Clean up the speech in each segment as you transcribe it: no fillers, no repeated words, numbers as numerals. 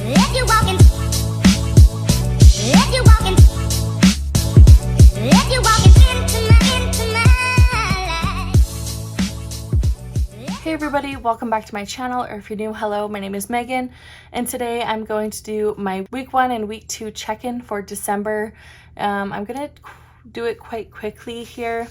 If you walking, if you walking, if you walking into my life. Hey everybody, welcome back to my channel, or if you're new, hello, my name is Megan, and today I'm going to do my week 1 and week 2 check-in for December. I'm gonna do it quite quickly here.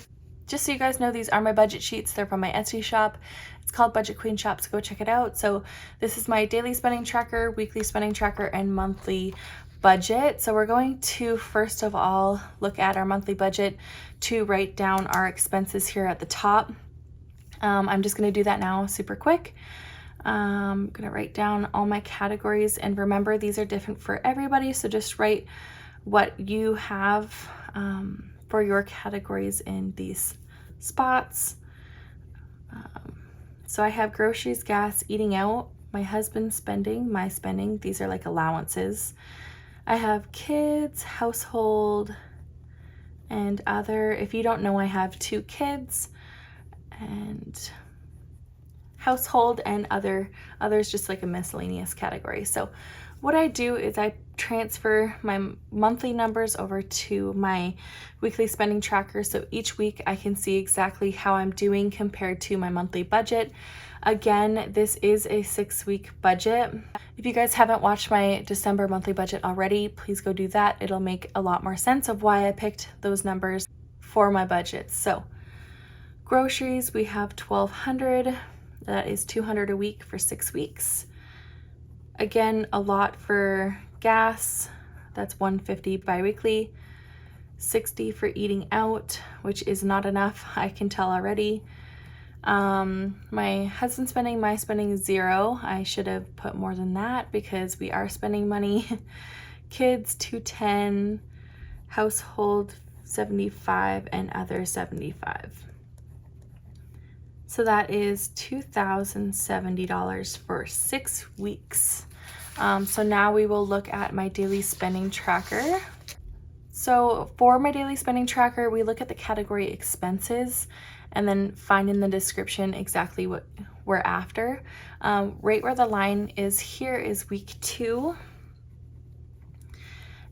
Just so you guys know, these are my budget sheets. They're from my Etsy shop. It's called BudgetQueenShop, so go check it out. So this is my daily spending tracker, weekly spending tracker, and monthly budget. So we're going to first of all look at our monthly budget to write down our expenses here at the top. I'm just going to do that now super quick. I'm going to write down all my categories, and remember, these are different for everybody, so just write what you have for your categories in these spots. So I have groceries, gas, eating out, my husband's spending, my spending. These are like allowances. I have kids, household, and other. If you don't know, I have 2 kids, and household and others just like a miscellaneous category. So what I do is I transfer my monthly numbers over to my weekly spending tracker, so each week I can see exactly how I'm doing compared to my monthly budget. Again, this is a 6-week budget. If you guys haven't watched my December monthly budget already, please go do that. It'll make a lot more sense of why I picked those numbers for my budget. So groceries, we have $1,200. That is $200 a week for 6 weeks. Again, a lot for gas. That's $150 bi-weekly. $60 for eating out, which is not enough, I can tell already. My husband's spending, my spending is $0. I should have put more than that because we are spending money. Kids, $210. Household, $75, and other $75. So that is $2,070 for 6 weeks. So now we will look at my daily spending tracker. So for my daily spending tracker, we look at the category expenses and then find in the description exactly what we're after. Right where the line is here is week 2.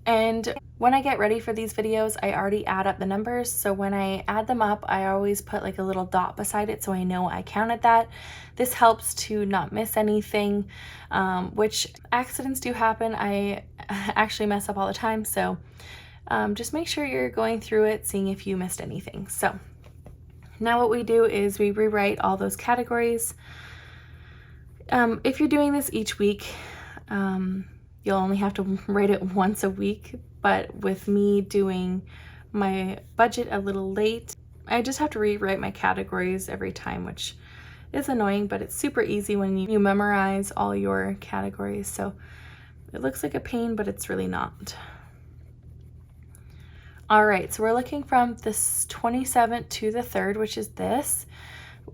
And when I get ready for these videos, I already add up the numbers. So when I add them up, I always put like a little dot beside it so I know I counted that. This helps to not miss anything, which accidents do happen. I actually mess up all the time. So just make sure you're going through it, seeing if you missed anything. So now what we do is we rewrite all those categories. If you're doing this each week, you'll only have to write it once a week, but with me doing my budget a little late, I just have to rewrite my categories every time, which is annoying, but it's super easy when you memorize all your categories. So it looks like a pain, but it's really not. All right, so we're looking from this 27th to the 3rd, which is this.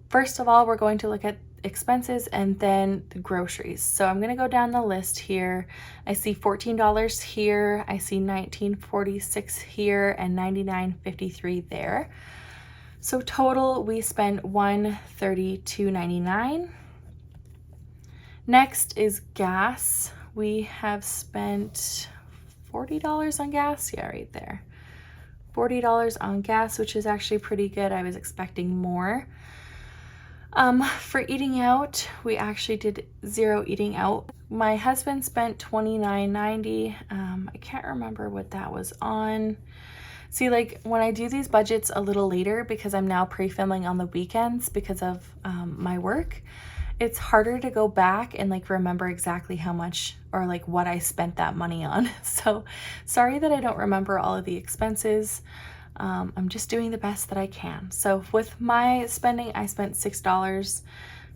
First of all, we're going to look at expenses and then the groceries. So I'm going to go down the list here. I see $14 here, I see $19.46 here, and $99.53 there. So total we spent $132.99. Next is gas. We have spent $40 on gas. Yeah, right there. $40 on gas, which is actually pretty good. I was expecting more. For eating out, we actually did 0 eating out. My husband spent $29.90. I can't remember what that was on. See, like when I do these budgets a little later, because I'm now pre-filming on the weekends because of my work, it's harder to go back and like remember exactly how much or like what I spent that money on. So sorry that I don't remember all of the expenses. I'm just doing the best that I can. So with my spending, I spent $6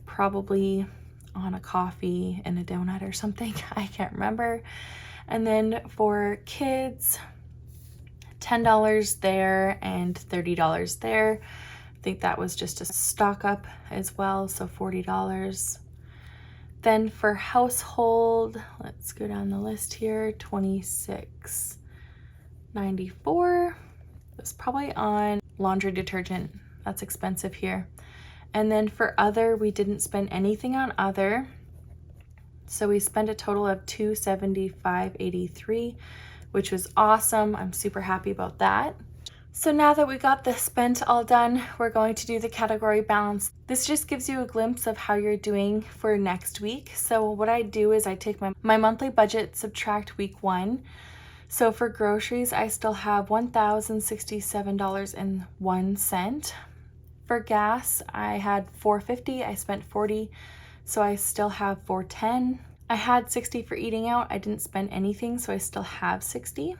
probably on a coffee and a donut or something. I can't remember. And then for kids, $10 there and $30 there. I think that was just a stock up as well, so $40. Then for household, let's go down the list here, $26.94. It's probably on laundry detergent. That's expensive here. And then for other, we didn't spend anything on other. So we spent a total of $275.83, which was awesome. I'm super happy about that. So now that we got the spent all done, we're going to do the category balance. This just gives you a glimpse of how you're doing for next week. So what I do is I take my monthly budget, subtract week 1. So for groceries, I still have $1,067.01. For gas, I had $450. I spent $40, so I still have $410. I had $60 for eating out. I didn't spend anything, so I still have $60.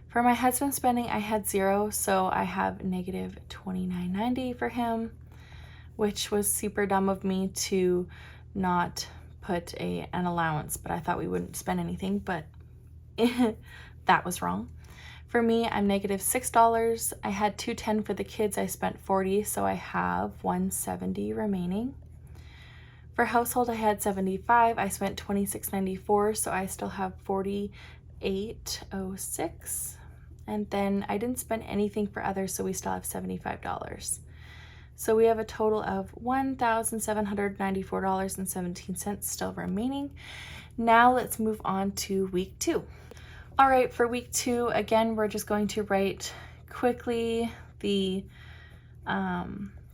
For my husband's spending, I had $0, so I have negative $29.90 for him, which was super dumb of me to not put an allowance, but I thought we wouldn't spend anything, but that was wrong. For me, I'm negative $6. I had $210 for the kids. I spent $40, so I have $170 remaining. For household, I had $75. I spent $26.94, so I still have $48.06. And then I didn't spend anything for others, so we still have $75. So we have a total of $1,794.17 still remaining. Now let's move on to week 2. All right, for week 2, again, we're just going to write quickly the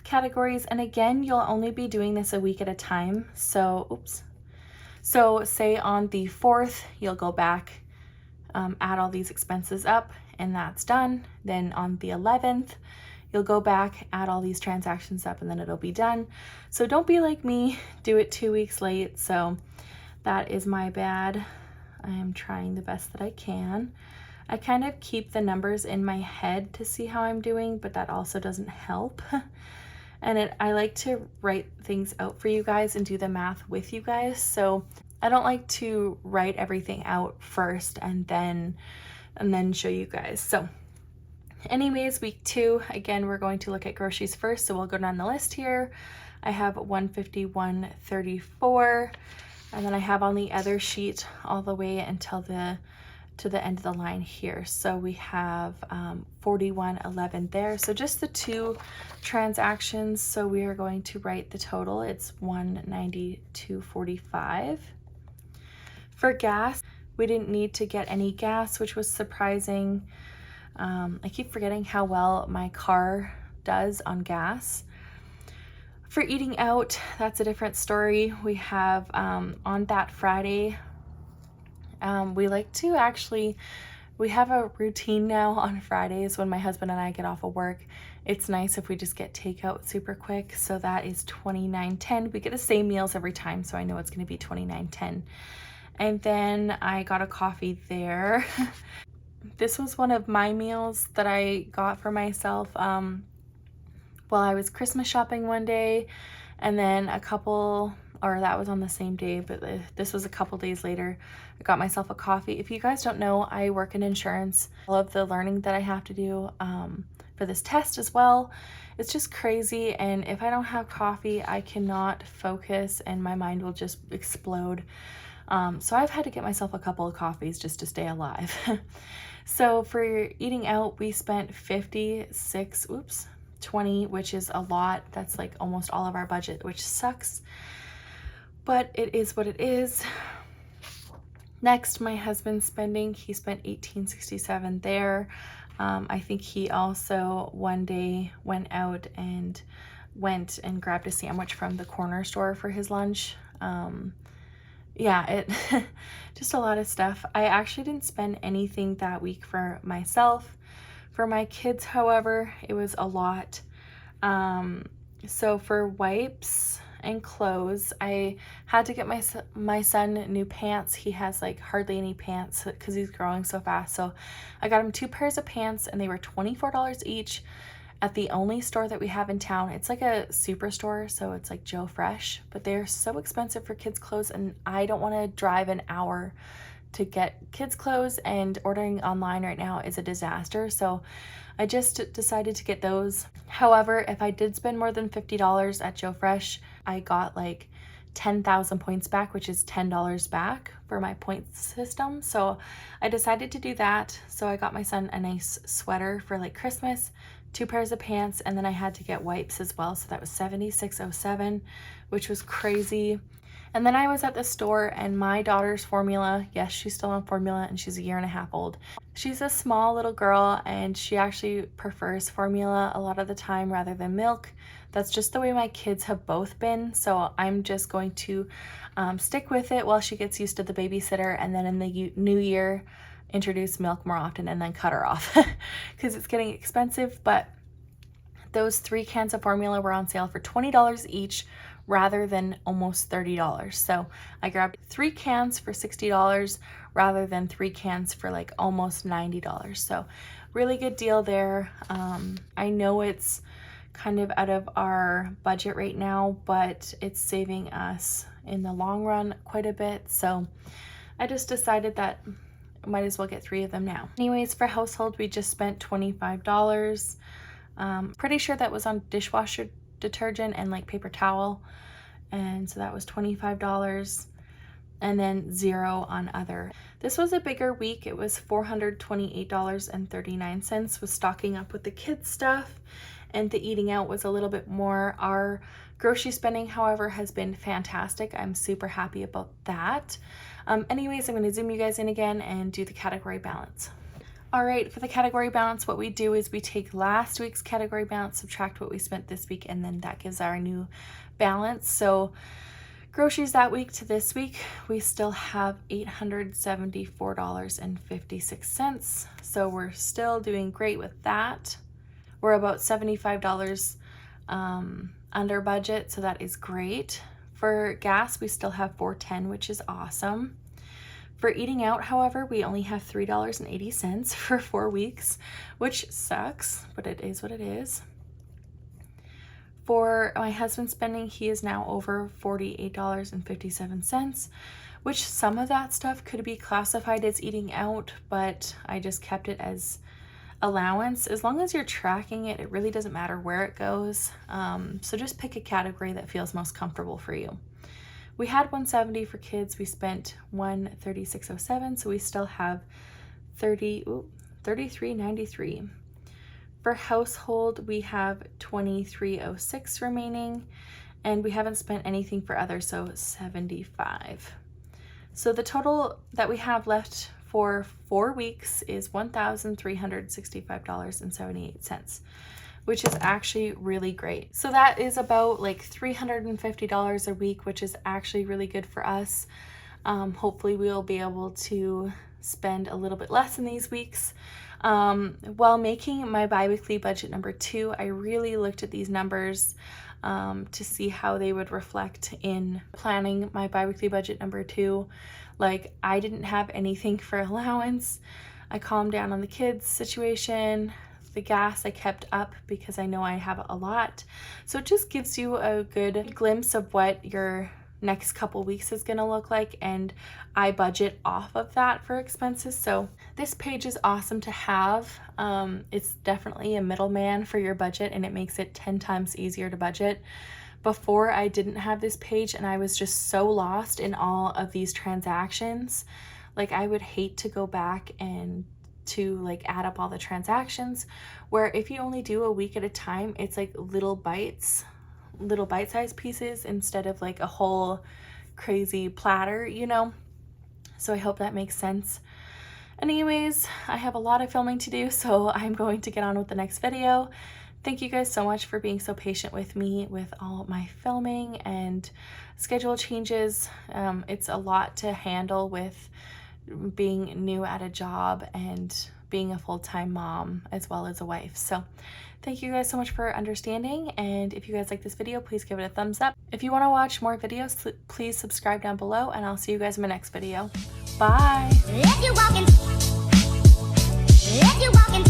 categories. And again, you'll only be doing this a week at a time. So say on the 4th, you'll go back, add all these expenses up, and that's done. Then on the 11th, you'll go back, add all these transactions up, and then it'll be done. So don't be like me, do it 2 weeks late. So that is my bad. I am trying the best that I can. I kind of keep the numbers in my head to see how I'm doing, but that also doesn't help. And I like to write things out for you guys and do the math with you guys. So I don't like to write everything out first and then show you guys. So anyways, week 2, again, we're going to look at groceries first. So we'll go down the list here. I have $151.34. And then I have on the other sheet all the way until to the end of the line here. So we have $41.11 there. So just the 2 transactions. So we are going to write the total. It's $192.45. For gas, we didn't need to get any gas, which was surprising. I keep forgetting how well my car does on gas. For eating out, that's a different story. We have on that Friday, we like to we have a routine now on Fridays when my husband and I get off of work. It's nice if we just get takeout super quick. So that is $29.10. We get the same meals every time, so I know it's going to be $29.10. And then I got a coffee there. This was one of my meals that I got for myself. Well, I was Christmas shopping one day, and then that was on the same day, but this was a couple days later. I got myself a coffee. If you guys don't know, I work in insurance. All of the learning that I have to do for this test as well, it's just crazy. And if I don't have coffee, I cannot focus and my mind will just explode. So I've had to get myself a couple of coffees just to stay alive. So for eating out, we spent $56.20, which is a lot. That's like almost all of our budget, which sucks, but it is what it is. Next, my husband's spending. He spent $18.67 there. I think he also one day went out and grabbed a sandwich from the corner store for his lunch. Just a lot of stuff. I actually didn't spend anything that week for myself. For my kids, however, it was a lot. So for wipes and clothes, I had to get my son new pants. He has like hardly any pants because he's growing so fast. So I got him 2 pairs of pants, and they were $24 each at the only store that we have in town. It's like a superstore, so it's like Joe Fresh, but they're so expensive for kids' clothes, and I don't want to drive an hour to get kids' clothes, and ordering online right now is a disaster. So I just decided to get those. However, if I did spend more than $50 at Joe Fresh, I got like 10,000 points back, which is $10 back for my points system. So I decided to do that. So I got my son a nice sweater for like Christmas, 2 pairs of pants, and then I had to get wipes as well. So that was $76.07, which was crazy. And then I was at the store and my daughter's formula, yes, she's still on formula and she's 1.5 years old. She's a small little girl and she actually prefers formula a lot of the time rather than milk. That's just the way my kids have both been. So I'm just going to stick with it while she gets used to the babysitter, and then in the new year, introduce milk more often and then cut her off because it's getting expensive. But those 3 cans of formula were on sale for $20 each rather than almost $30. So I grabbed 3 cans for $60 rather than 3 cans for like almost $90. So really good deal there. I know it's kind of out of our budget right now, but it's saving us in the long run quite a bit. So I just decided that I might as well get 3 of them now. Anyways, for household, we just spent $25. Pretty sure that was on dishwasher detergent and like paper towel, and so that was $25, and then 0 on other. This was a bigger week. It was $428.39 with stocking up with the kids stuff, and the eating out was a little bit more. Our grocery spending, however, has been fantastic. I'm super happy about that. Anyways, I'm going to zoom you guys in again and do the category balance. All right, for the category balance, what we do is we take last week's category balance, subtract what we spent this week, and then that gives our new balance. So groceries that week to this week, we still have $874.56. So we're still doing great with that. We're about $75 under budget, so that is great. For gas, we still have $4.10, which is awesome. For eating out, however, we only have $3.80 for 4 weeks, which sucks, but it is what it is. For my husband's spending, he is now over $48.57, which some of that stuff could be classified as eating out, but I just kept it as allowance. As long as you're tracking it, it really doesn't matter where it goes. So just pick a category that feels most comfortable for you. We had $170 for kids. We spent $136.07, so we still have $33.93. For household, we have $23.06 remaining, and we haven't spent anything for others, so $75. So the total that we have left for 4 weeks is $1,365.78. which is actually really great. So that is about like $350 a week, which is actually really good for us. Hopefully we'll be able to spend a little bit less in these weeks. While making my bi-weekly budget number 2, I really looked at these numbers to see how they would reflect in planning my bi-weekly budget number 2. Like, I didn't have anything for allowance. I calmed down on the kids situation. The gas I kept up because I know I have a lot. So it just gives you a good glimpse of what your next couple weeks is going to look like, and I budget off of that for expenses. So this page is awesome to have. It's definitely a middleman for your budget, and it makes it 10 times easier to budget. Before, I didn't have this page and I was just so lost in all of these transactions. Like, I would hate to go back and to like add up all the transactions, where if you only do a week at a time, it's like little bite-sized pieces instead of like a whole crazy platter, you know? So I hope that makes sense. Anyways, I have a lot of filming to do, so I'm going to get on with the next video. Thank you guys so much for being so patient with me with all my filming and schedule changes. It's a lot to handle with being new at a job and being a full-time mom as well as a wife. So thank you guys so much for understanding, and if you guys like this video, please give it a thumbs up. If you want to watch more videos, please subscribe down below, and I'll see you guys in my next video. Bye! If you walking